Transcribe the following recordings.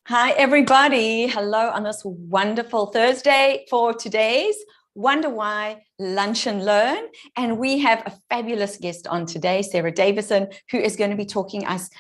Hi, everybody. Hello on this wonderful Thursday for today's Wonder Why Lunch and Learn. And we have a fabulous guest on today, M Davison, who is going to be talking us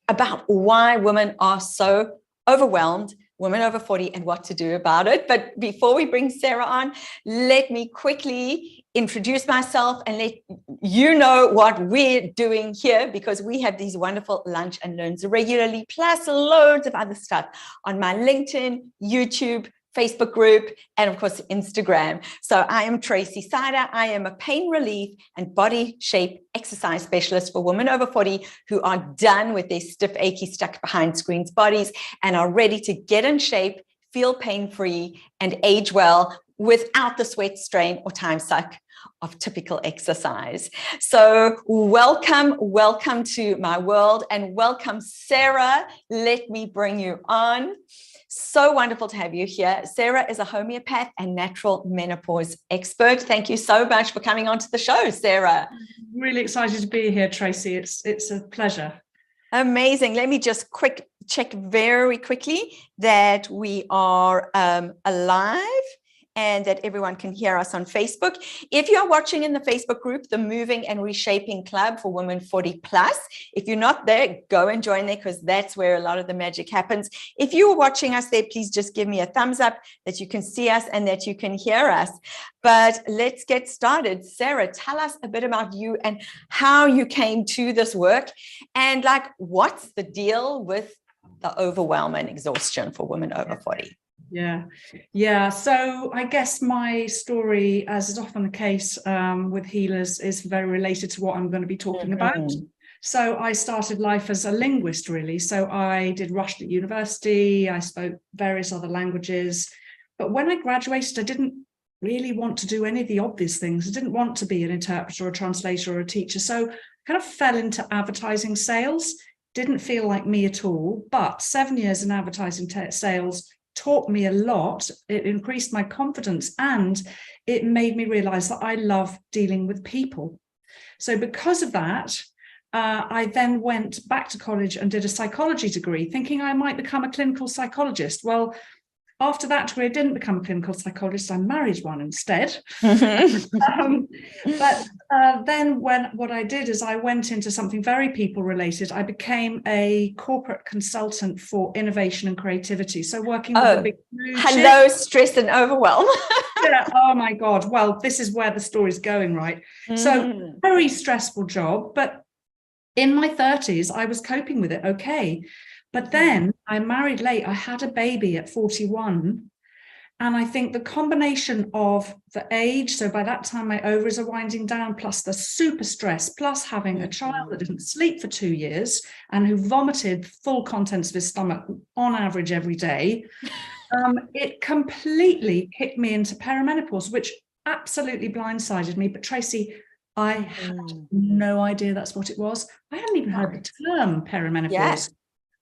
about why women are so overwhelmed, women over 40, and what to do about it. But before we bring Sarah on, let me quickly introduce myself and let you know what we're doing here, because we have these wonderful lunch and learns regularly, plus loads of other stuff on my LinkedIn, YouTube, Facebook group, and of course, Instagram. So I am Tracy Sider. I am a pain relief and body shape exercise specialist for women over 40 who are done with their stiff, achy, stuck behind screens bodies and are ready to get in shape, feel pain-free, and age well without the sweat, strain, or time suck of typical exercise. So welcome to my world, and welcome, Sarah. Let me bring you on. So wonderful to have you here. Sarah is a homeopath and natural menopause expert. Thank you so much for coming onto the show, Sarah. Really excited to be here, Tracy. It's a pleasure. Amazing. Let me just check very quickly that we are alive and that everyone can hear us on Facebook. If you're watching in the Facebook group, the Moving and Reshaping Club for Women 40 Plus, if you're not there, go and join there, because that's where a lot of the magic happens. If you are watching us there, please just give me a thumbs up that you can see us and that you can hear us. But let's get started. Sarah, tell us a bit about you and how you came to this work, and what's the deal with the overwhelm and exhaustion for women over 40? Yeah. So I guess my story, as is often the case with healers, is very related to what I'm going to be talking about. So I started life as a linguist, really. So I did Russian at university. I spoke various other languages. But when I graduated, I didn't really want to do any of the obvious things. I didn't want to be an interpreter or a translator or a teacher. So I kind of fell into advertising sales. Didn't feel like me at all. But 7 years in advertising sales taught me a lot. It increased my confidence, and it made me realize that I love dealing with people. So because of that, I then went back to college and did a psychology degree, thinking I might become a clinical psychologist. Well, after that degree, I didn't become a clinical psychologist. I married one instead. Then what I did is I went into something very people related. I became a corporate consultant for innovation and creativity. So working with the big hello, stress and overwhelm. Yeah. Oh my God. Well, this is where the story's going, right? So very stressful job, but in my 30s, I was coping with it okay. But then I married late. I had a baby at 41. And I think the combination of the age, so by that time my ovaries are winding down, plus the super stress, plus having a child that didn't sleep for 2 years and who vomited full contents of his stomach on average every day, it completely kicked me into perimenopause, which absolutely blindsided me. But Tracy, I had no idea that's what it was. I hadn't even heard the term perimenopause. Yeah.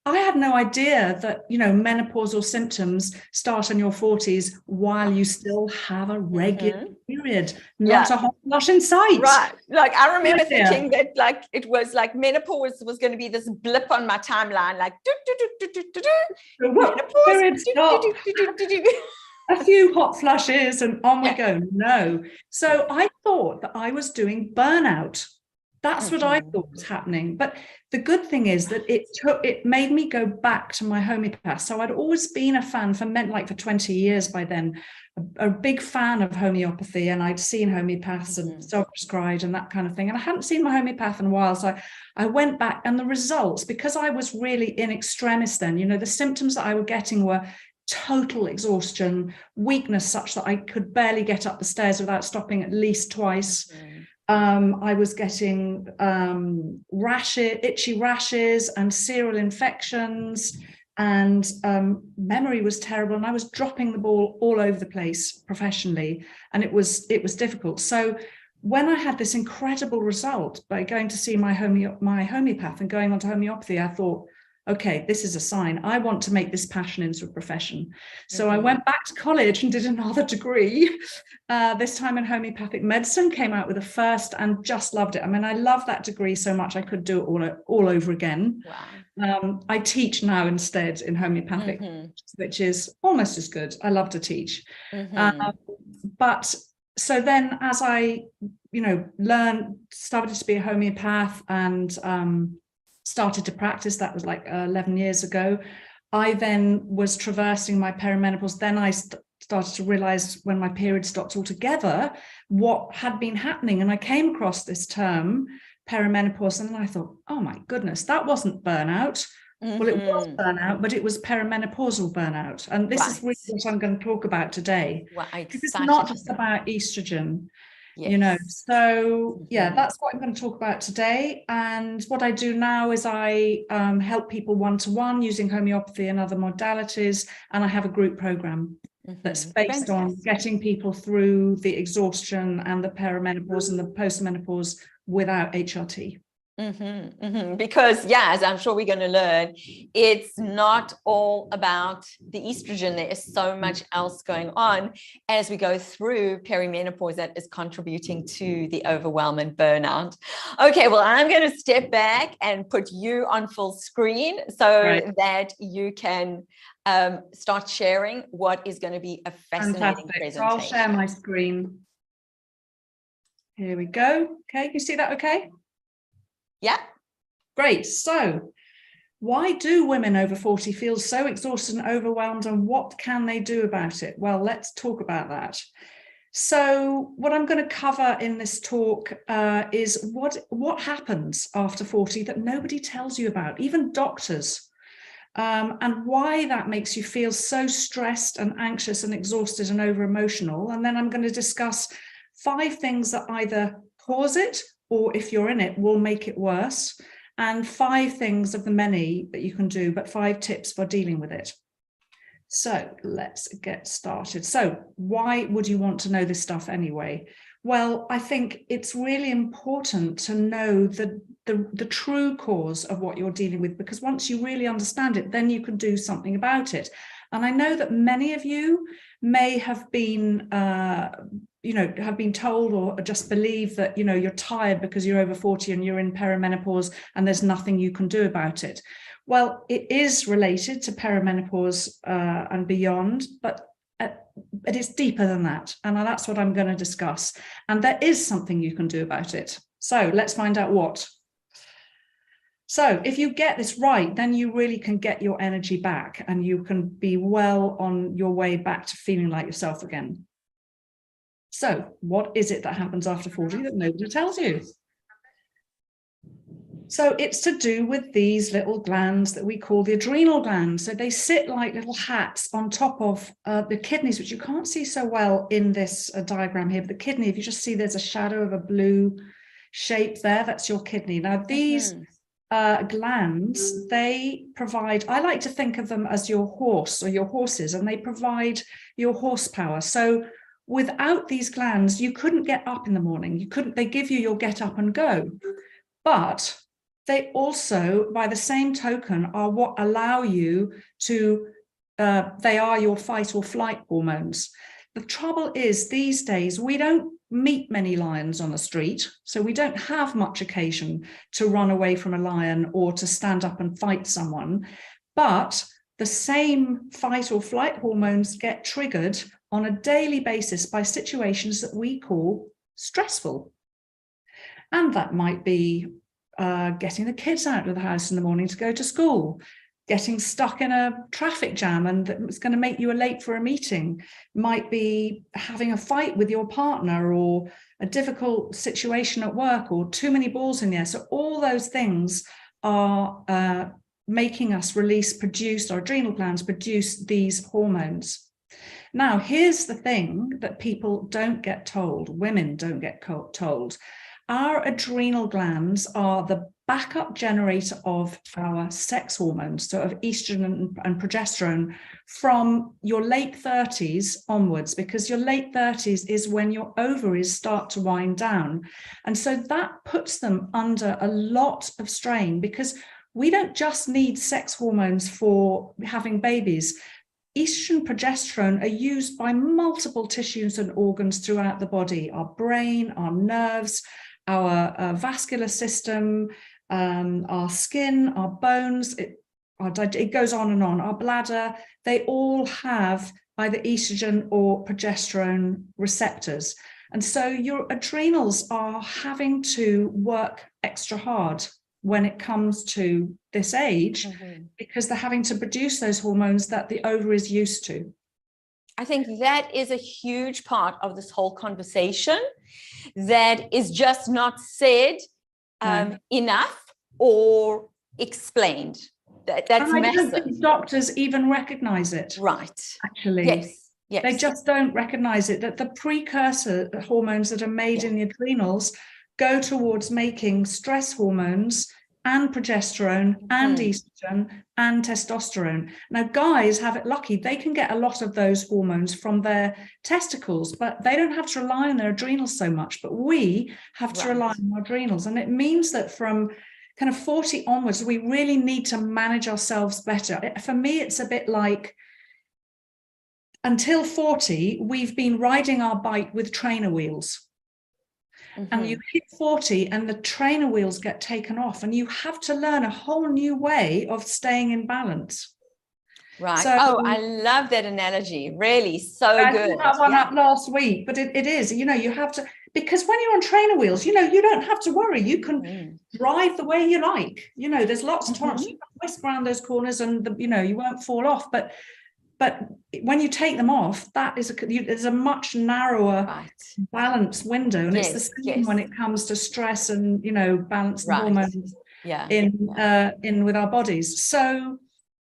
I had no idea that, menopausal symptoms start in your 40s while you still have a regular period, not a hot flush in sight. Right. I remember thinking that it was like menopause was going to be this blip on my timeline, a few hot flushes and on we go. No. So I thought that I was doing burnout. That's what I thought was happening. But the good thing is that it made me go back to my homeopath. So I'd always been a fan for 20 years by then, a big fan of homeopathy, and I'd seen homeopaths and self-prescribed and that kind of thing. And I hadn't seen my homeopath in a while. So I went back, and the results, because I was really in extremis then, the symptoms that I were getting were total exhaustion, weakness such that I could barely get up the stairs without stopping at least twice. I was getting itchy rashes and serial infections, and memory was terrible, and I was dropping the ball all over the place professionally, and it was difficult. So when I had this incredible result by going to see my homeopath and going on to homeopathy, I thought, okay, this is a sign. I want to make this passion into a profession. So I went back to college and did another degree, this time in homeopathic medicine, came out with a first and just loved it. I mean, I love that degree so much I could do it all over again. Wow. I teach now instead in homeopathic, which is almost as good. I love to teach. But so then as I, started to be a homeopath and started to practice, that was like 11 years ago. I then was traversing my perimenopause. Then I started to realize when my period stopped altogether what had been happening. And I came across this term, perimenopause, and then I thought, oh my goodness, that wasn't burnout. Well, it was burnout, but it was perimenopausal burnout. And this is really what I'm going to talk about today. Because it's not just about estrogen. So that's what I'm going to talk about today. And what I do now is I help people one-to-one using homeopathy and other modalities, and I have a group program that's based on getting people through the exhaustion and the perimenopause and the postmenopause without HRT. Because as I'm sure we're going to learn, it's not all about the estrogen. There is so much else going on as we go through perimenopause that is contributing to the overwhelm and burnout. Okay, well, I'm going to step back and put you on full screen so that you can start sharing what is going to be a fascinating presentation. So I'll share my screen. Here we go. Okay, you see that okay? Yeah. Great. So why do women over 40 feel so exhausted and overwhelmed, and what can they do about it? Well, let's talk about that. So what I'm going to cover in this talk is what happens after 40 that nobody tells you about, even doctors, and why that makes you feel so stressed and anxious and exhausted and over emotional. And then I'm going to discuss 5 things that either cause it, or if you're in it, will make it worse, and 5 things of the many that you can do, but 5 tips for dealing with it. So let's get started. So why would you want to know this stuff anyway? Well, I think it's really important to know the true cause of what you're dealing with, because once you really understand it, then you can do something about it. And I know that many of you may have been have been told or just believe that, you're tired because you're over 40 and you're in perimenopause and there's nothing you can do about it. Well, it is related to perimenopause and beyond, but it is deeper than that. And that's what I'm going to discuss. And there is something you can do about it. So let's find out what. So if you get this right, then you really can get your energy back and you can be well on your way back to feeling like yourself again. So what is it that happens after 40 that nobody tells you? So it's to do with these little glands that we call the adrenal glands. So they sit like little hats on top of the kidneys, which you can't see so well in this diagram here. But the kidney, if you just see there's a shadow of a blue shape there, that's your kidney. Now these glands, they provide, I like to think of them as your horse or your horses, and they provide your horsepower. So without these glands, you couldn't get up in the morning. They give you your get up and go. But they also, by the same token, are what allow you to, they are your fight or flight hormones. The trouble is these days, we don't meet many lions on the street. So we don't have much occasion to run away from a lion or to stand up and fight someone. But the same fight or flight hormones get triggered on a daily basis by situations that we call stressful. And that might be getting the kids out of the house in the morning to go to school, getting stuck in a traffic jam and it's going to make you late for a meeting, might be having a fight with your partner or a difficult situation at work or too many balls in the air. So all those things are making us produce our adrenal glands produce these hormones. Now, here's the thing that people don't get told, women don't get told. Our adrenal glands are the backup generator of our sex hormones, so of estrogen and progesterone, from your late 30s onwards, because your late 30s is when your ovaries start to wind down. And so that puts them under a lot of strain, because we don't just need sex hormones for having babies. Estrogen, progesterone are used by multiple tissues and organs throughout the body, our brain, our nerves, our vascular system, our skin, our bones, it goes on and on, our bladder. They all have either estrogen or progesterone receptors. And so your adrenals are having to work extra hard when it comes to this age, because they're having to produce those hormones that the ovary is used to. I think that is a huge part of this whole conversation that is just not said enough or explained. That's and I massive. don't think doctors even recognize it. Right. Actually. Yes. Yes. They just don't recognize it, that the precursor hormones that are made in the adrenals go towards making stress hormones and progesterone and estrogen and testosterone. Now, guys have it lucky. They can get a lot of those hormones from their testicles, but they don't have to rely on their adrenals so much. But we have to rely on our adrenals. And it means that from kind of 40 onwards, we really need to manage ourselves better. For me, it's a bit like, until 40, we've been riding our bike with trainer wheels. And you hit 40 and the trainer wheels get taken off, and you have to learn a whole new way of staying in balance. Right. So, I love that analogy. Really, so good. I put that one up last week, but it is, you have to, because when you're on trainer wheels, you don't have to worry. You can drive the way you like. There's lots of tolerance. You can whisk around those corners and, you won't fall off. But when you take them off, there's a much narrower balance window. And it's the same when it comes to stress and, balance the hormones in with our bodies. So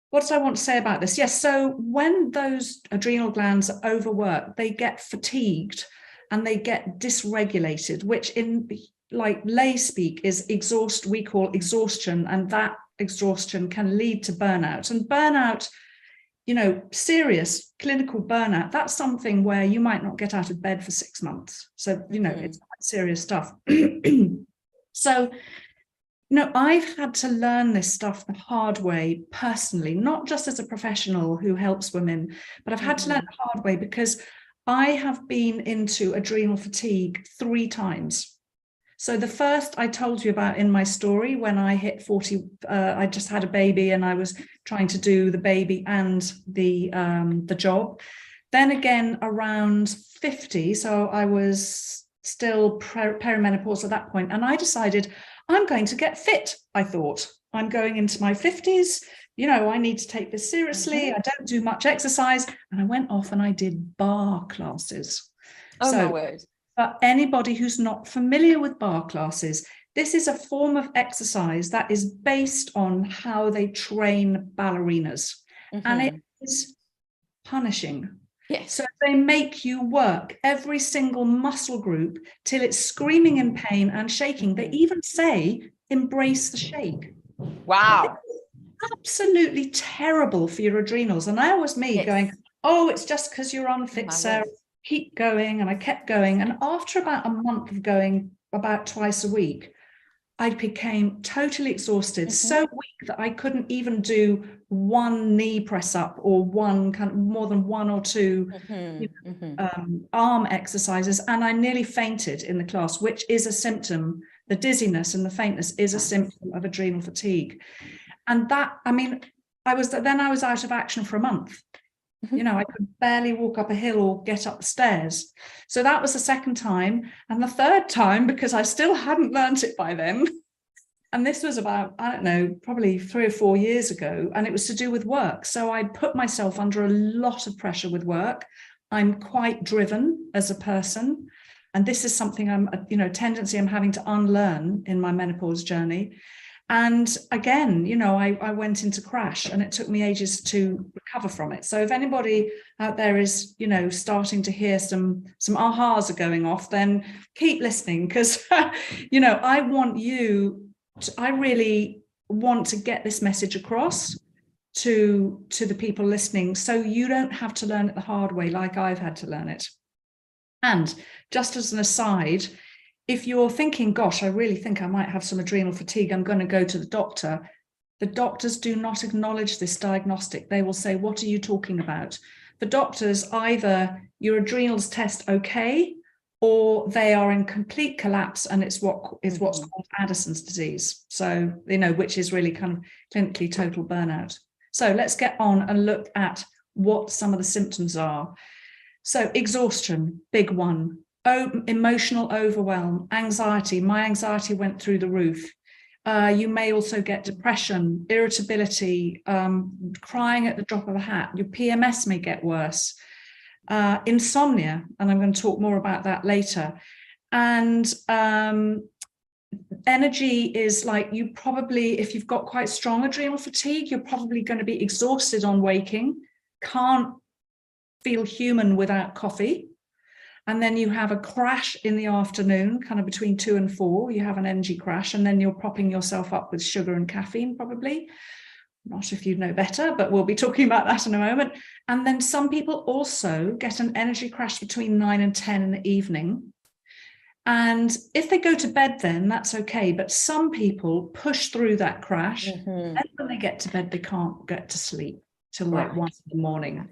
what did I want to say about this? Yes. So when those adrenal glands are overworked, they get fatigued and they get dysregulated, which in like lay speak is we call exhaustion. And that exhaustion can lead to burnout. And burnout, serious clinical burnout, that's something where you might not get out of bed for 6 months. So, it's quite serious stuff. So, I've had to learn this stuff the hard way personally, not just as a professional who helps women, but I've had to learn the hard way because I have been into adrenal fatigue 3 times. So the first I told you about in my story, when I hit 40, I just had a baby and I was trying to do the baby and the job. Then again around 50, so I was still perimenopause at that point, and I decided I'm going to get fit. I thought, I'm going into my 50s, I need to take this seriously. I don't do much exercise, and I went off and I did bar classes. My word. For anybody who's not familiar with bar classes, this is a form of exercise that is based on how they train ballerinas. And it is punishing. Yes. So they make you work every single muscle group till it's screaming in pain and shaking. They even say, embrace the shake. Wow. Absolutely terrible for your adrenals. And that was me going, oh, it's just because you're unfit, Sarah. Keep going. And I kept going. And after about a month of going about twice a week, I became totally exhausted, so weak that I couldn't even do one knee press up or one kind of more than 1 or 2 arm exercises. And I nearly fainted in the class, which is a symptom. The dizziness and the faintness is a symptom of adrenal fatigue. And that, I was out of action for a month. I could barely walk up a hill or get up the stairs. So that was the second time. And the third time, because I still hadn't learnt it by then, and this was about, I don't know, probably 3 or 4 years ago, and it was to do with work. So I put myself under a lot of pressure with work. I'm quite driven as a person. And this is something tendency I'm having to unlearn in my menopause journey. And again, I went into crash, and it took me ages to recover from it. So if anybody out there is, starting to hear some ahas are going off, then keep listening, because, I really want to get this message across to the people listening, so you don't have to learn it the hard way like I've had to learn it. And just as an aside, if you're thinking, gosh, I really think I might have some adrenal fatigue, I'm going to go to the doctor, The doctors do not acknowledge this diagnostic. They will say, what are you talking about? For doctors, either your adrenals test okay, or they are in complete collapse, and it's what's called Addison's disease. So, which is really kind of clinically total burnout. So let's get on and look at what some of the symptoms are. So exhaustion, big one. Emotional overwhelm, anxiety. My anxiety went through the roof. You may also get depression, irritability, crying at the drop of a hat. Your PMS may get worse. Insomnia, and I'm going to talk more about that later. And energy is like, you probably, if you've got quite strong adrenal fatigue, you're probably going to be exhausted on waking, can't feel human without coffee. And then you have a crash in the afternoon, kind of between 2 and 4, you have an energy crash, and then you're propping yourself up with sugar and caffeine, probably. Not if you know better, but we'll be talking about that in a moment. And then some people also get an energy crash between 9 and 10 in the evening. And if they go to bed, then that's okay. But some people push through that crash, and when they get to bed, they can't get to sleep till like 1 in the morning.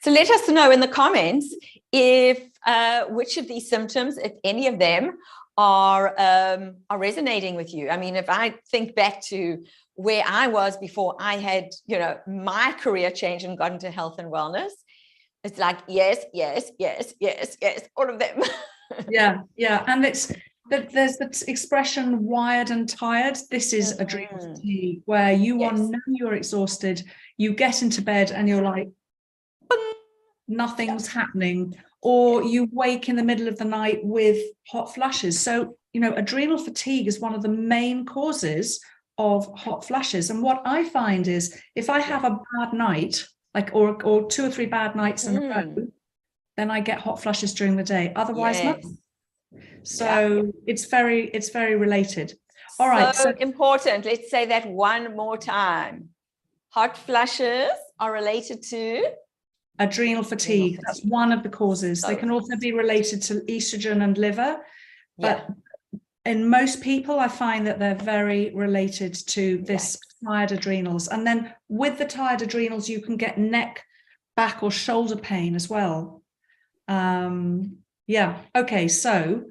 So let us know in the comments if which of these symptoms, if any of them, are resonating with you. I mean, if I think back to where I was before I had, my career change and got into health and wellness, it's like, yes, all of them. Yeah. And there's the expression wired and tired. This is adrenal fatigue, where you know you're exhausted, you get into bed and you're like, nothing's happening, or you wake in the middle of the night with hot flushes. So, adrenal fatigue is one of the main causes of hot flushes. And what I find is, if I have a bad night, or 2 or 3 bad nights in a row, then I get hot flushes during the day. Otherwise, not. So it's very related. All right. So important. Let's say that one more time. Hot flushes are related to adrenal fatigue. That's one of the causes. They can also be related to estrogen and liver, but in most people, I find that they're very related to this tired adrenals. And then with the tired adrenals, you can get neck, back, or shoulder pain as well. Okay, so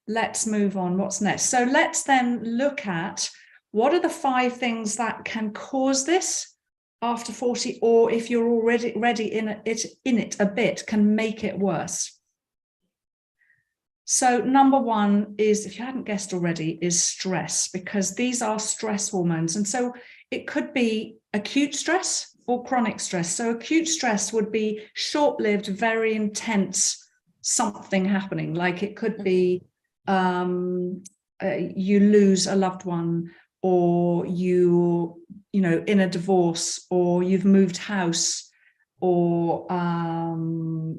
let's move on. What's next? So let's then look at what are the 5 things that can cause this after 40, or if you're already in it a bit, can make it worse. So number 1 is, if you hadn't guessed already, is stress, because these are stress hormones. And so it could be acute stress or chronic stress. So acute stress would be short-lived, very intense something happening. Like it could be you lose a loved one, or you in a divorce, or you've moved house, or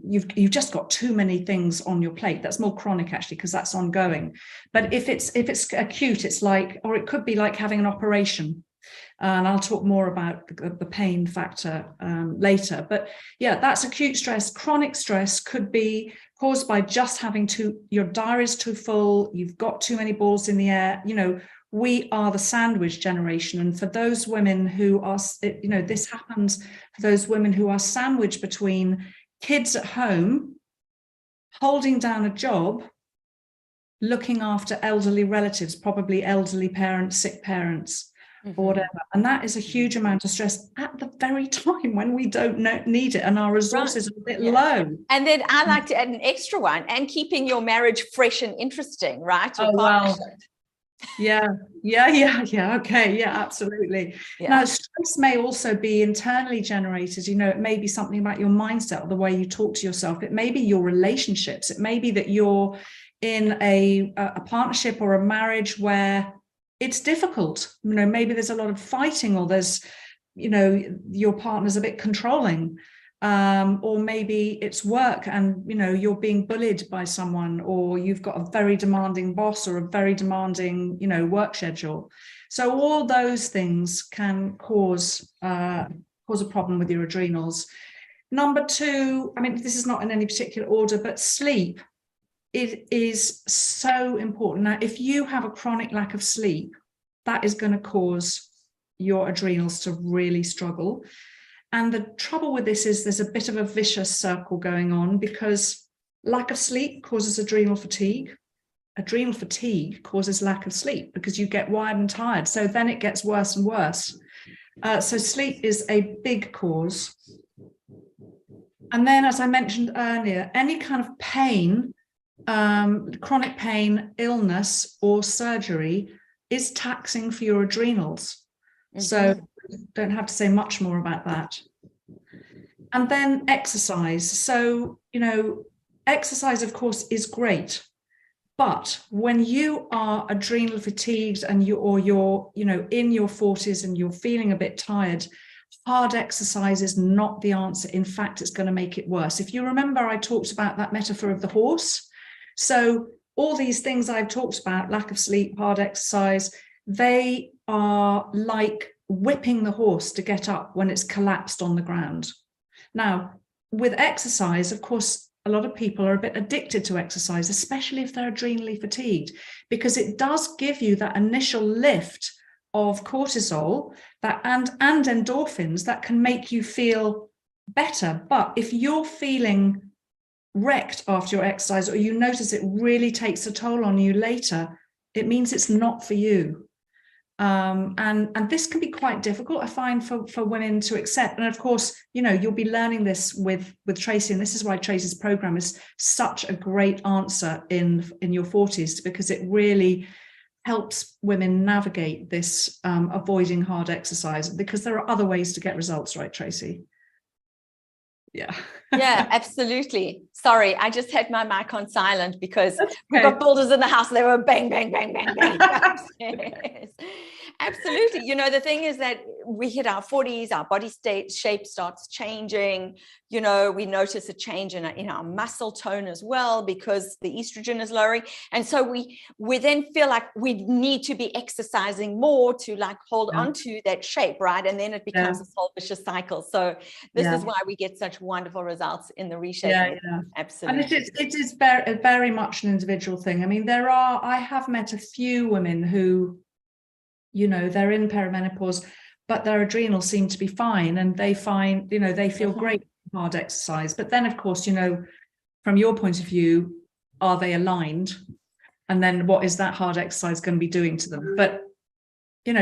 you've just got too many things on your plate. That's more chronic, actually, because that's ongoing. But if it's acute, it's like, or it could be like having an operation. And I'll talk more about the pain factor later. But that's acute stress. Chronic stress could be caused by just having your diary's too full, you've got too many balls in the air. We are the sandwich generation. And for those women who are, this happens for those women who are sandwiched between kids at home, holding down a job, looking after elderly relatives, probably elderly parents, sick parents, or whatever. And that is a huge amount of stress at the very time when we don't need it and our resources are a bit low. And then I like to add an extra one, and keeping your marriage fresh and interesting, right? Oh, wow. Yeah. Okay. Yeah, absolutely. Now, stress may also be internally generated. It may be something about your mindset or the way you talk to yourself. It may be your relationships. It may be that you're in a partnership or a marriage where it's difficult. Maybe there's a lot of fighting, or there's, your partner's a bit controlling. Or maybe it's work and, you're being bullied by someone, or you've got a very demanding boss, or a very demanding, work schedule. So all those things can cause a problem with your adrenals. Number 2, this is not in any particular order, but sleep. It is so important. Now, if you have a chronic lack of sleep, that is going to cause your adrenals to really struggle. And the trouble with this is there's a bit of a vicious circle going on, because lack of sleep causes adrenal fatigue. Adrenal fatigue causes lack of sleep because you get wired and tired. So then it gets worse and worse. So sleep is a big cause. And then, as I mentioned earlier, any kind of pain, chronic pain, illness, or surgery is taxing for your adrenals. Mm-hmm. So don't have to say much more about that. And then exercise. So, exercise, of course, is great. But when you are adrenal fatigued and you're in your 40s and you're feeling a bit tired, hard exercise is not the answer. In fact, it's going to make it worse. If you remember, I talked about that metaphor of the horse. So all these things I've talked about, lack of sleep, hard exercise, they are like whipping the horse to get up when it's collapsed on the ground. Now, with exercise, of course, a lot of people are a bit addicted to exercise, especially if they're adrenally fatigued, because it does give you that initial lift of cortisol and endorphins that can make you feel better. But if you're feeling wrecked after your exercise, or you notice it really takes a toll on you later, it means it's not for you. And this can be quite difficult, I find, for women to accept. And of course, you'll be learning this with Tracy, and this is why Tracy's program is such a great answer in your 40s, because it really helps women navigate this avoiding hard exercise, because there are other ways to get results, right, Tracy? Yeah. Yeah, absolutely. Sorry, I just had my mic on silent because we've got builders in the house. They were bang, bang, bang, bang, bang. Absolutely. The thing is that we hit our 40s, our body shape starts changing. We notice a change in our muscle tone as well, because the estrogen is lowering. And so we then feel like we need to be exercising more to hold on to that shape, right? And then it becomes a whole vicious cycle. So this is why we get such wonderful results in the reshaping. Yeah. Absolutely. And it is very, very much an individual thing. I mean, I have met a few women who, they're in perimenopause, but their adrenals seem to be fine, and they find, they feel great with hard exercise. But then, of course, from your point of view, are they aligned? And then what is that hard exercise going to be doing to them? But,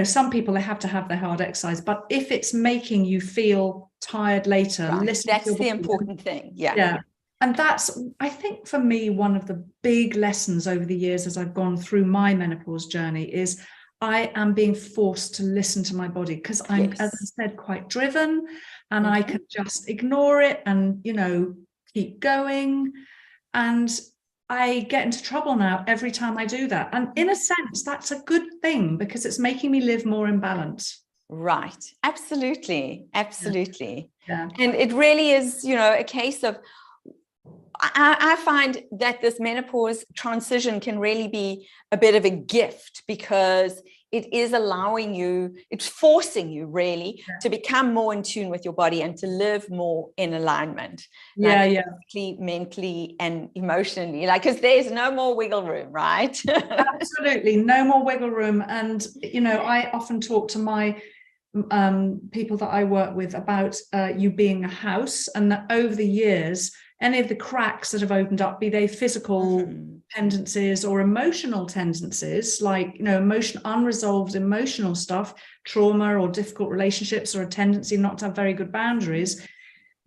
some people, they have to have their hard exercise. But if it's making you feel tired later, listen. That's the important thing. Yeah. And that's, I think, for me, one of the big lessons over the years as I've gone through my menopause journey is I am being forced to listen to my body, because I'm, as I said, quite driven, and I can just ignore it and, keep going. And I get into trouble now every time I do that. And in a sense, that's a good thing, because it's making me live more in balance. Right. Absolutely. Absolutely. Yeah. And it really is, a case of, I find that this menopause transition can really be a bit of a gift, because it is allowing you, it's forcing you really to become more in tune with your body and to live more in alignment. Physically, mentally, and emotionally, because there's no more wiggle room, right? Absolutely. No more wiggle room. And, I often talk to my people that I work with about you being a house, and that over the years, any of the cracks that have opened up, be they physical tendencies or emotional tendencies, like, unresolved emotional stuff, trauma or difficult relationships, or a tendency not to have very good boundaries,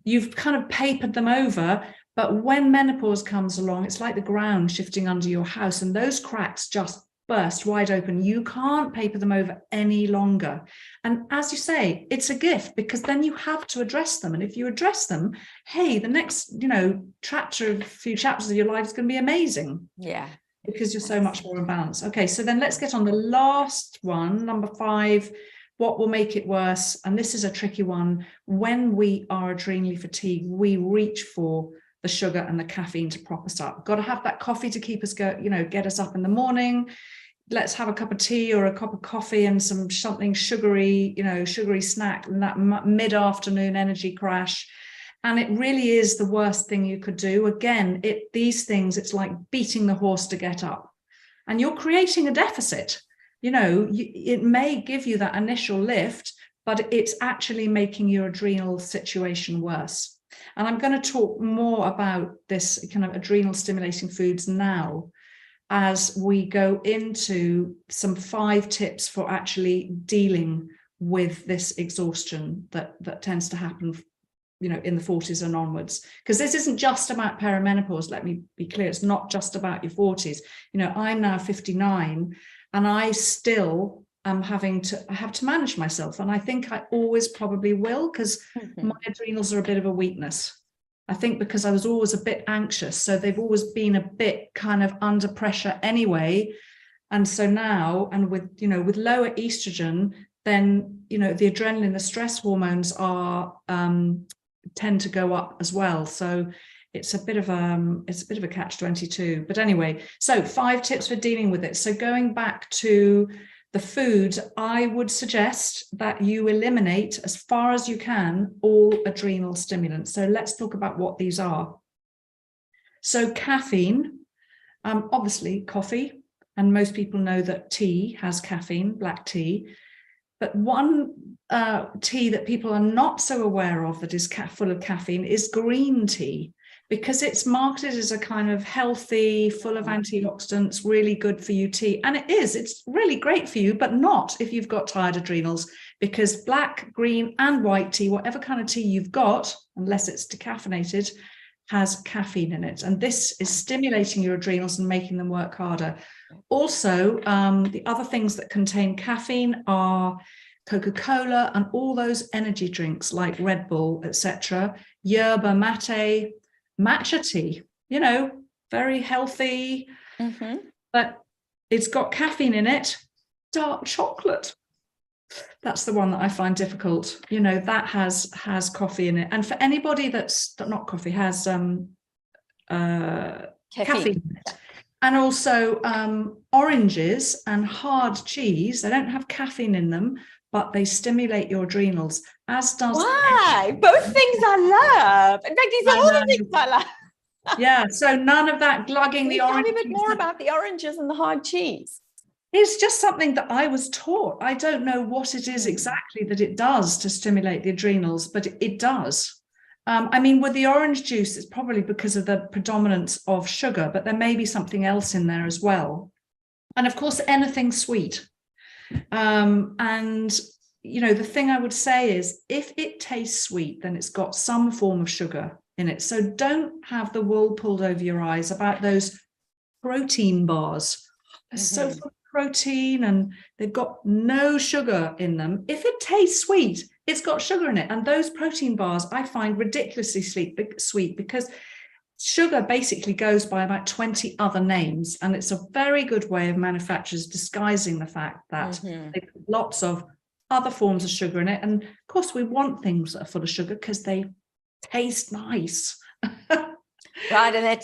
you've kind of papered them over. But when menopause comes along, it's like the ground shifting under your house, and those cracks just burst wide open. You can't paper them over any longer. And as you say, it's a gift, because then you have to address them. And if you address them, hey, the next, few chapters of your life is going to be amazing. Yeah. Because you're so much more in balance. Okay, so then let's get on the last one, number 5. What will make it worse? And this is a tricky one. When we are adrenally fatigued, we reach for the sugar and the caffeine to prop us up. Got to have that coffee to keep us get us up in the morning. Let's have a cup of tea or a cup of coffee and something sugary, sugary snack, and that mid-afternoon energy crash. And it really is the worst thing you could do. Again, these things, it's like beating the horse to get up. And you're creating a deficit. it may give you that initial lift, but it's actually making your adrenal situation worse. And I'm going to talk more about this kind of adrenal stimulating foods now, as we go into some 5 tips for actually dealing with this exhaustion that tends to happen, in the 40s and onwards. Because this isn't just about perimenopause. Let me be clear. It's not just about your 40s. I'm now 59 and I still am I have to manage myself. And I think I always probably will, because my adrenals are a bit of a weakness. I think because I was always a bit anxious. So they've always been a bit kind of under pressure anyway. And so now, and with lower estrogen, then, the adrenaline, the stress hormones tend to go up as well. So it's a bit of a catch-22. But anyway, so 5 tips for dealing with it. So going back to the food, I would suggest that you eliminate, as far as you can, all adrenal stimulants. So let's talk about what these are. So caffeine, obviously coffee, and most people know that tea has caffeine, black tea. But one tea that people are not so aware of that is full of caffeine is green tea, because it's marketed as a kind of healthy, full of antioxidants, really good for you tea. And it's really great for you, but not if you've got tired adrenals, because black, green and white tea, whatever kind of tea you've got, unless it's decaffeinated, has caffeine in it. And this is stimulating your adrenals and making them work harder. Also, the other things that contain caffeine are Coca-Cola and all those energy drinks like Red Bull, etc. Yerba mate, matcha tea, very healthy, but it's got caffeine in it. Dark chocolate, that's the one that I find difficult. That has coffee in it. And for anybody that's not coffee, has caffeine in it. And also oranges and hard cheese, they don't have caffeine in them, but they stimulate your adrenals, as does... Why? Both things I love. In fact, these are all the things I love. Yeah, so none of that glugging the orange. Tell me a bit more about the oranges and the hard cheese. It's just something that I was taught. I don't know what it is exactly that it does to stimulate the adrenals, but it does. With the orange juice, it's probably because of the predominance of sugar, but there may be something else in there as well. And of course, anything sweet. The thing I would say is, if it tastes sweet, then it's got some form of sugar in it. So don't have the wool pulled over your eyes about those protein bars. They're so full of protein and they've got no sugar in them. If it tastes sweet, it's got sugar in it. And those protein bars I find ridiculously sweet, because sugar basically goes by about 20 other names. And it's a very good way of manufacturers disguising the fact that they've got lots of other forms of sugar in it. And of course, we want things that are full of sugar because they taste nice. Right, and that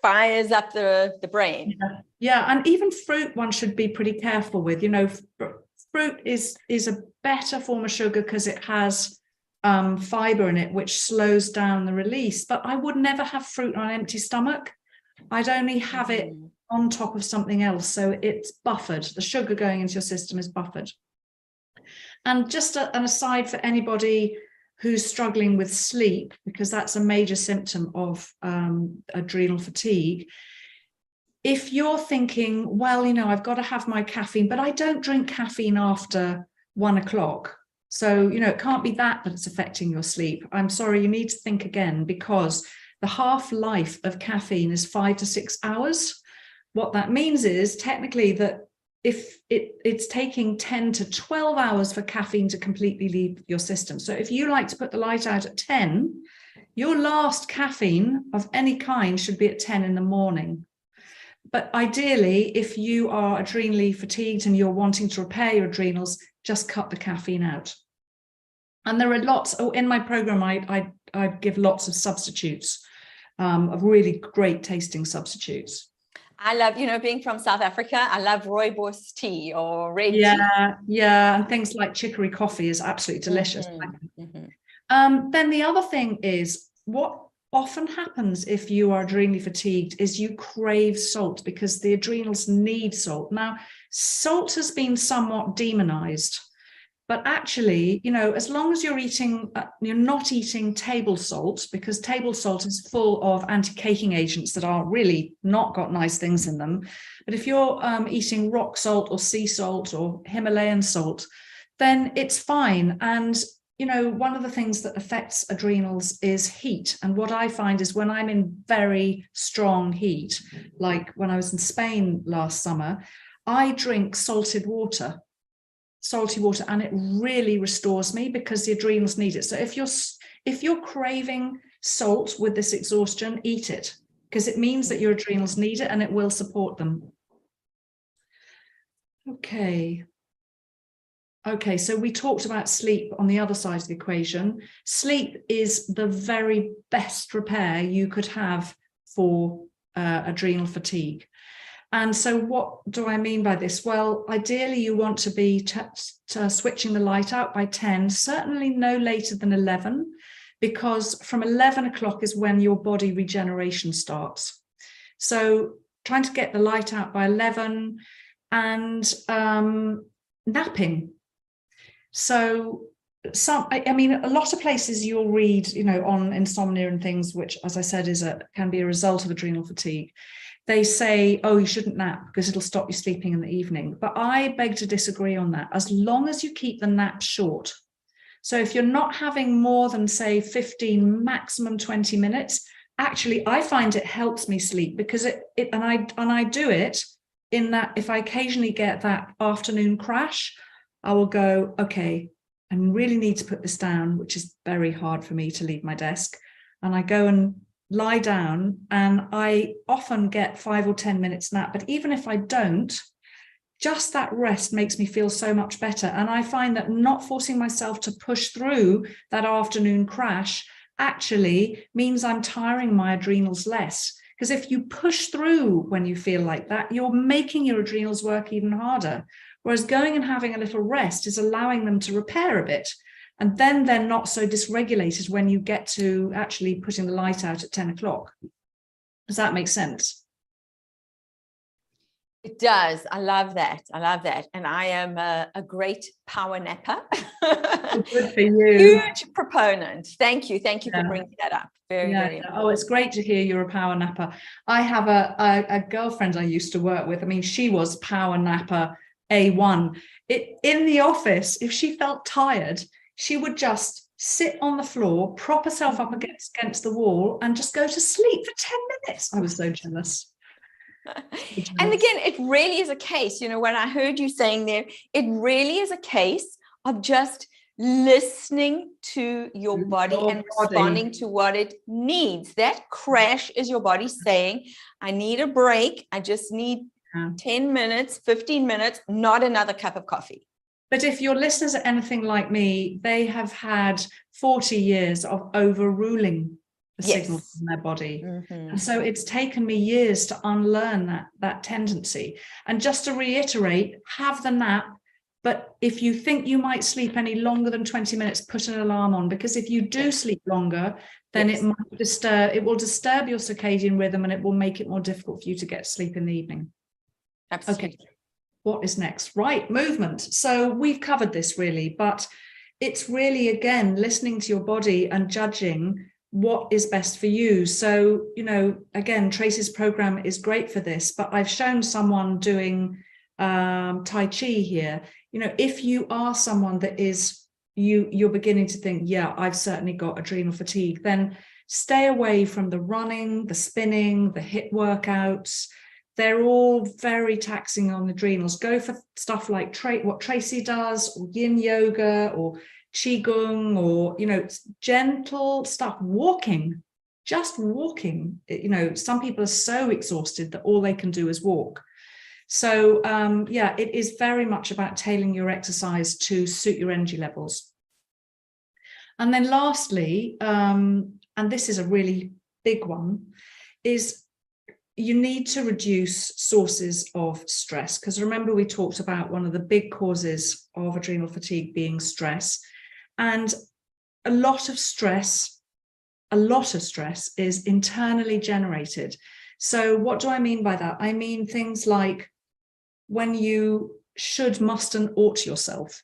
fires up the brain. Yeah, and even fruit one should be pretty careful with. Fruit is a better form of sugar because it has fiber in it, which slows down the release. But I would never have fruit on an empty stomach. I'd only have it on top of something else, so it's buffered. The sugar going into your system is buffered. And just an aside for anybody who's struggling with sleep, because that's a major symptom of adrenal fatigue. If you're thinking, well, I've got to have my caffeine, but I don't drink caffeine after 1 o'clock. So, it can't be that it's affecting your sleep. I'm sorry, you need to think again, because the half-life of caffeine is 5 to 6 hours. What that means is technically that if it's taking 10 to 12 hours for caffeine to completely leave your system. So if you like to put the light out at 10, your last caffeine of any kind should be at 10 in the morning. But ideally, if you are adrenally fatigued and you're wanting to repair your adrenals, just cut the caffeine out. And there are lots, in my program, I give lots of substitutes, of really great tasting substitutes. I love, being from South Africa, I love rooibos tea or red tea. Yeah, and things like chicory coffee is absolutely delicious. Then the other thing is, what often happens if you are adrenally fatigued is you crave salt because the adrenals need salt. Now, salt has been somewhat demonized, but actually, you know, as long as you're not eating table salt, because table salt is full of anti-caking agents that are really not got nice things in them. But if you're eating rock salt or sea salt or Himalayan salt, then it's fine. And you know, one of the things that affects adrenals is heat. And what I find is when I'm in very strong heat, like when I was in Spain last summer, I drink salty water, and it really restores me because the adrenals need it. So if you're craving salt with this exhaustion, eat it, because it means that your adrenals need it and it will support them. Okay, so we talked about sleep on the other side of the equation. Sleep is the very best repair you could have for adrenal fatigue. And so what do I mean by this? Well, ideally you want to be switching the light out by 10, certainly no later than 11, because from 11 o'clock is when your body regeneration starts. So trying to get the light out by 11 and napping. So I mean, a lot of places you'll read, you know, on insomnia and things, which, as I said, can be a result of adrenal fatigue. They say, oh, you shouldn't nap because it'll stop you sleeping in the evening. But I beg to disagree on that, as long as you keep the nap short. So if you're not having more than, say, 15, maximum 20 minutes, actually, I find it helps me sleep because and I do it in that if I occasionally get that afternoon crash, I will go, okay, I really need to put this down, which is very hard for me to leave my desk. And I go and lie down and I often get 5 or 10 minutes nap. But even if I don't, just that rest makes me feel so much better. And I find that not forcing myself to push through that afternoon crash actually means I'm tiring my adrenals less. Because if you push through when you feel like that, you're making your adrenals work even harder. Whereas going and having a little rest is allowing them to repair a bit. And then they're not so dysregulated when you get to actually putting the light out at 10 o'clock. Does that make sense? It does. I love that. And I am a great power napper. Good for you. Huge proponent. Thank you for bringing that up. Very. Oh, it's great to hear you're a power napper. I have a girlfriend I used to work with. I mean, she was power napper A1. In the office, if she felt tired, she would just sit on the floor, prop herself up against the wall and just go to sleep for 10 minutes. I was so jealous. And again, it really is a case, you know, when I heard you saying there, it really is a case of just listening to your body and responding to what it needs. That crash is your body saying, I need a break. I just need 10 minutes, 15 minutes, not another cup of coffee. But if your listeners are anything like me, they have had 40 years of overruling the signals in their body. And so it's taken me years to unlearn that tendency. And just to reiterate, have the nap. But if you think you might sleep any longer than 20 minutes, put an alarm on, because if you do sleep longer, then it will disturb your circadian rhythm and it will make it more difficult for you to get sleep in the evening. Absolutely. Okay. What is next? Right, movement. So we've covered this really, but it's really, again, listening to your body and judging what is best for you. So, you know, again, Tracy's program is great for this, but I've shown someone doing Tai Chi here. You know, if you are someone that is, you're beginning to think, yeah, I've certainly got adrenal fatigue, then stay away from the running, the spinning, the HIIT workouts. They're all very taxing on the adrenals. Go for stuff like what Tracy does, or yin yoga, or qigong, or, you know, gentle stuff. Just walking. You know, some people are so exhausted that all they can do is walk. So it is very much about tailoring your exercise to suit your energy levels. And then lastly, and this is a really big one, is you need to reduce sources of stress, because remember we talked about one of the big causes of adrenal fatigue being stress, and a lot of stress a lot of stress is internally generated. So what do I mean by that? I mean things like when you should, must, and ought yourself.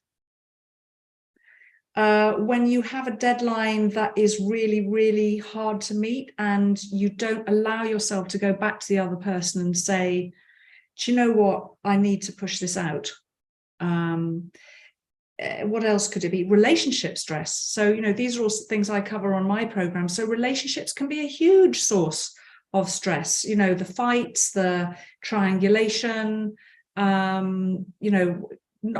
When you have a deadline that is really, really hard to meet and you don't allow yourself to go back to the other person and say, do you know what, I need to push this out. What else could it be? Relationship stress. So, you know, these are all things I cover on my program. So relationships can be a huge source of stress, you know, the fights, the triangulation, you know,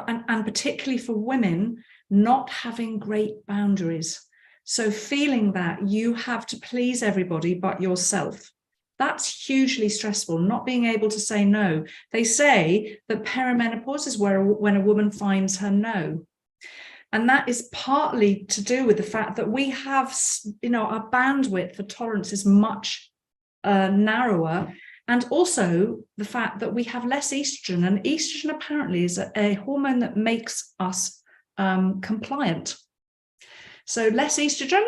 and particularly for women, not having great boundaries. So feeling that you have to please everybody but yourself. That's hugely stressful, not being able to say no. They say that perimenopause is when a woman finds her no. And that is partly to do with the fact that we have, you know, our bandwidth for tolerance is much narrower. And also the fact that we have less estrogen. And estrogen apparently is a hormone that makes us compliant. So less estrogen,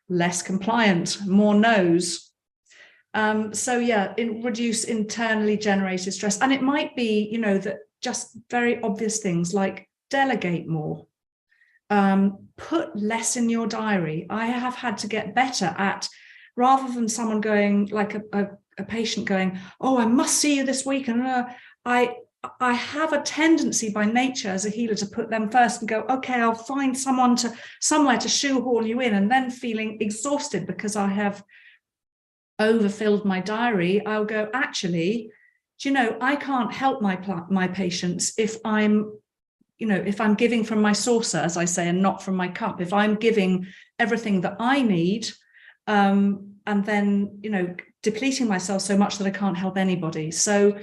less compliant, more no's. So yeah, reduce internally generated stress. And it might be, you know, that just very obvious things like delegate more, put less in your diary. I have had to get better at, rather than someone going, like a patient going, oh, I must see you this week. And I have a tendency by nature as a healer to put them first and go, okay, I'll find somewhere to shoehorn you in, and then feeling exhausted because I have overfilled my diary, I'll go, actually, do you know, I can't help my patients if I'm, you know, if I'm giving from my saucer, as I say, and not from my cup. If I'm giving everything that I need, and then, you know, depleting myself so much that I can't help anybody. So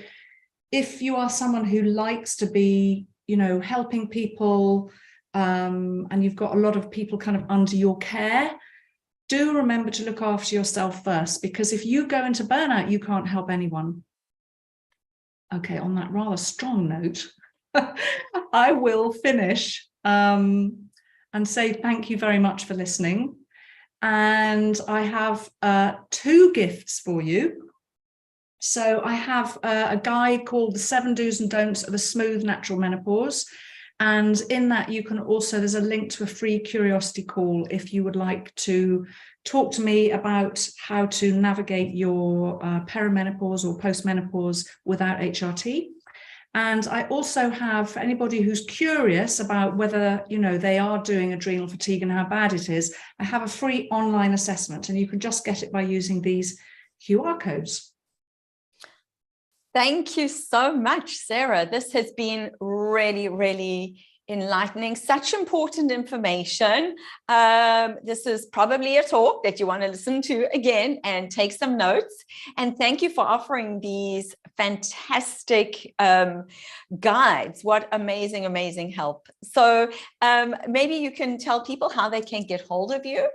if you are someone who likes to be, you know, helping people, and you've got a lot of people kind of under your care, do remember to look after yourself first, because if you go into burnout, you can't help anyone. Okay, on that rather strong note, I will finish and say thank you very much for listening. And I have 2 gifts for you. So I have a guide called The 7 Do's and Don'ts of a Smooth Natural Menopause. And in that, you can also, there's a link to a free curiosity call if you would like to talk to me about how to navigate your perimenopause or postmenopause without HRT. And I also have, for anybody who's curious about whether, you know, they are doing adrenal fatigue and how bad it is, I have a free online assessment, and you can just get it by using these QR codes. Thank you so much, Sarah. This has been really, really enlightening, such important information. This is probably a talk that you want to listen to again and take some notes. And thank you for offering these fantastic guides. What amazing, amazing help. So maybe you can tell people how they can get hold of you.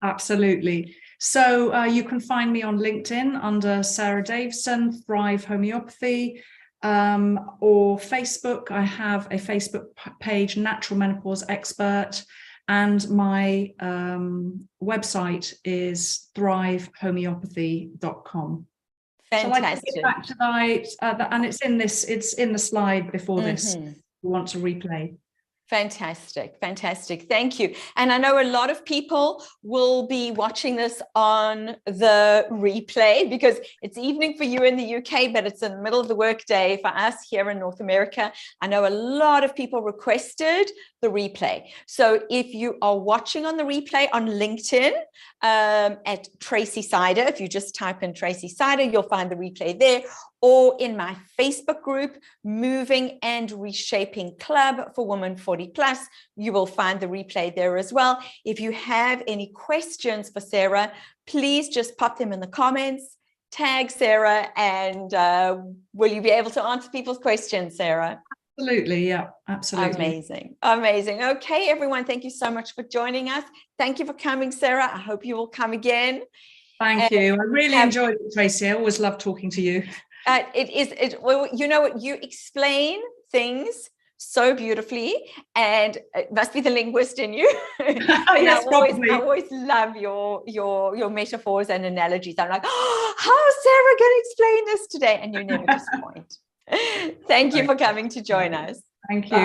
Absolutely. So you can find me on LinkedIn under Sarah Davison, Thrive Homeopathy, or Facebook. I have a Facebook page, Natural Menopause Expert, and my website is thrivehomeopathy.com. Fantastic. So back tonight, and it's in the slide before this. If you want to replay. Fantastic. Fantastic. Thank you. And I know a lot of people will be watching this on the replay because it's evening for you in the UK, but it's in the middle of the workday for us here in North America. I know a lot of people requested the replay. So if you are watching on the replay on LinkedIn at Tracy Sider, if you just type in Tracy Sider, you'll find the replay there. Or in my Facebook group, Moving and Reshaping Club for Women 40 Plus, you will find the replay there as well. If you have any questions for Sarah, please just pop them in the comments, tag Sarah, and will you be able to answer people's questions, Sarah? Absolutely, yeah, absolutely. Amazing, amazing. Okay, everyone, thank you so much for joining us. Thank you for coming, Sarah. I hope you will come again. Thank you. I really enjoyed it, Tracy. I always love talking to you. Well, you know what, you explain things so beautifully, and it must be the linguist in you. Yes, probably. I always love your metaphors and analogies. I'm like, oh, how is Sarah going to explain this today? And you never disappoint. Thank you for coming to join us. Thank you. Bye.